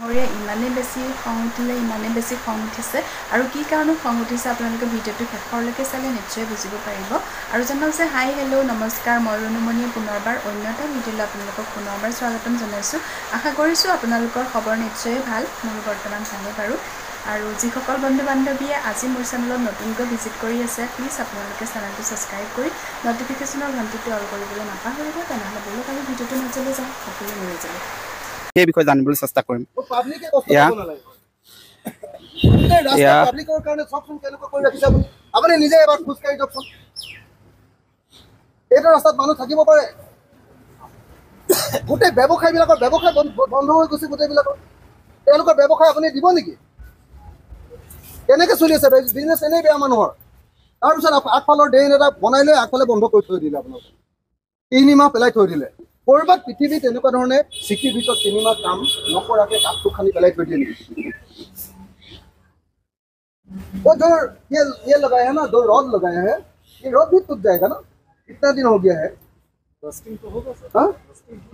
ডাঙৰীয়া ইমানেই বেছি খং উঠিলে ইমানেই বেছি খং উঠিছে আৰু কি কাৰণত খং উঠিছে আপোনালোকে ভিডিঅ'টো শেষলৈকে চালে নিশ্চয় বুজিব পাৰিব আৰু জনাওক যে হাই হেল্ল' নমস্কাৰ মই ৰুণুমণিয়ে পুনৰবাৰ অন্য এটা ভিডিঅ'লৈ আপোনালোকক পুনৰবাৰ স্বাগতম জনাইছোঁ আশা কৰিছোঁ আপোনালোকৰ খবৰ নিশ্চয় ভাল মোৰ বৰ্তমান ভালে বাৰু আৰু যিসকল বন্ধু বান্ধৱীয়ে আজি মোৰ চেনেলত নতুনকৈ ভিজিট কৰি আছে প্লিজ আপোনালোকে চেনেলটো ছাবস্ক্ৰাইব কৰি নটিফিকেশ্যনৰ ঘণ্টিটো অল কৰিবলৈ নাপাহৰিব তেনেহ'লে বলক আমি ভিডিঅ'টো মাজলৈ যাওঁ সকলোৱে মিলি যাব এই বিষয়ে জানিবলৈ চেষ্টা কৰিম আপুনি নিজে এবাৰ খোজকাঢ়ি যাওকচোন এইটো ৰাস্তাত মানুহ থাকিব পাৰে গোটেই ব্যৱসায়বিলাকৰ ব্যৱসায় বন্ধ হৈ গৈছে গোটেইবিলাকৰ তেওঁলোকৰ ব্যৱসায় আপুনি দিব নেকি কেনেকৈ চলি আছে বিজনেছ এনেই বেয়া মানুহৰ তাৰপিছত আগফালৰ ড্ৰেইন এটা বনাই লৈ আগফালে বন্ধ কৰি থৈ দিলে আপোনালোকে 3 মাহ পেলাই থৈ দিলে ক'ৰবাত পৃথিৱীত এনেকুৱা ধৰণে চিটিৰ ভিতৰত 3 মাহ কাম নকৰাকৈ কাঠটো খানি পেলাই থৈ দিয়ে নেকি वो जो ये लगाया है ना 2 रॉड लगाया है ये रॉड भी टूट जाएगा ना कितना दिन हो गया है रस्टिंग तो होगा सर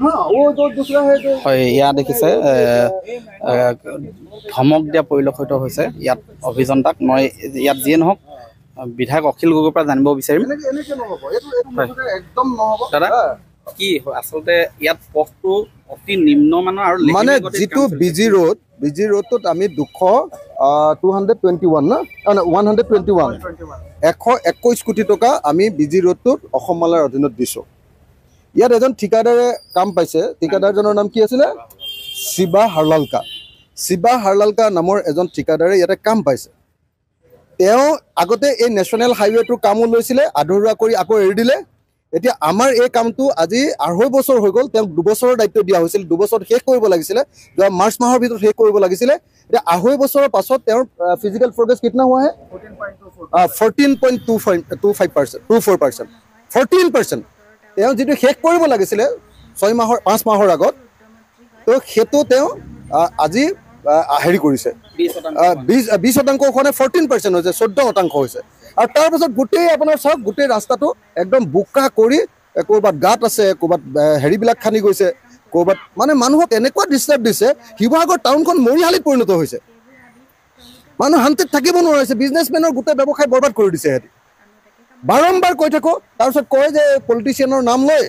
हाँ वो जो दूसरा है जो ইয়াত দেখিছে ধমক দিয়া পৰিলক্ষিত হৈছে ইয়াত অভিযন্তাক মই ইয়াত যিয়ে নহওক বিধায়ক অখিল গগৈৰ পৰা জানিব বিচাৰিম একদম নহব দাদা কি আচলতে ইয়াত পথটো অতি নিম্নমানৰ আৰু মানে যিটো বিজি ৰোডটোত আমি 221 না 121 121 কোটি টকা আমি বিজি ৰোডটোত অসম মালাৰ অধীনত দিছোঁ ইয়াত এজন ঠিকাদাৰে কাম পাইছে ঠিকাদাৰজনৰ নাম কি আছিলে শিৱা হাৰলালকা নামৰ এজন ঠিকাদাৰে ইয়াতে কাম পাইছে তেওঁ আগতে এই নেশ্যনেল হাইৱেটোৰ কামো লৈছিলে আধৰুৱা কৰি আকৌ এৰি দিলে এতিয়া আমাৰ এই কামটো আজি 2.5 বছৰ হৈ গ'ল তেওঁক 2 বছৰৰ দায়িত্ব দিয়া হৈছিল 2 বছৰ শেষ কৰিব লাগিছিলে মাৰ্চ মাহৰ ভিতৰত শেষ কৰিব লাগিছিলে এতিয়া 2.5 বছৰৰ পাছত তেওঁৰ ফিজিকেল প্ৰগ্ৰেছ কিतना হোৱা হে 14.24% 14% তেওঁ যিটো শেষ কৰিব লাগিছিলে 5 মাহৰ আগত তো সেইটো তেওঁ আজি হেৰি কৰিছে 20% ওখনে 14% হৈছে 14% হৈছে আৰু তাৰ পাছত গোটেই আপোনাৰ চাওক গোটেই ৰাস্তাটো একদম বোকা কৰি ক'ৰবাত গাঁত আছে ক'ৰবাত হেৰিবিলাক খানি গৈছে ক'ৰবাত মানে মানুহক এনেকুৱা ডিষ্টাৰ্ব দিছে শিৱসাগৰ টাউনখন মৰিহালিত পৰিণত হৈছে মানুহ শান্তিত থাকিব নোৱাৰিছে বিজনেছমেনৰ গোটেই ব্যৱসায় বৰবাদ কৰি দিছে সিহঁতি বাৰম্বাৰ কৈ থাকোঁ তাৰপিছত কয় যে পলিটিচিয়ানৰ নাম লৈ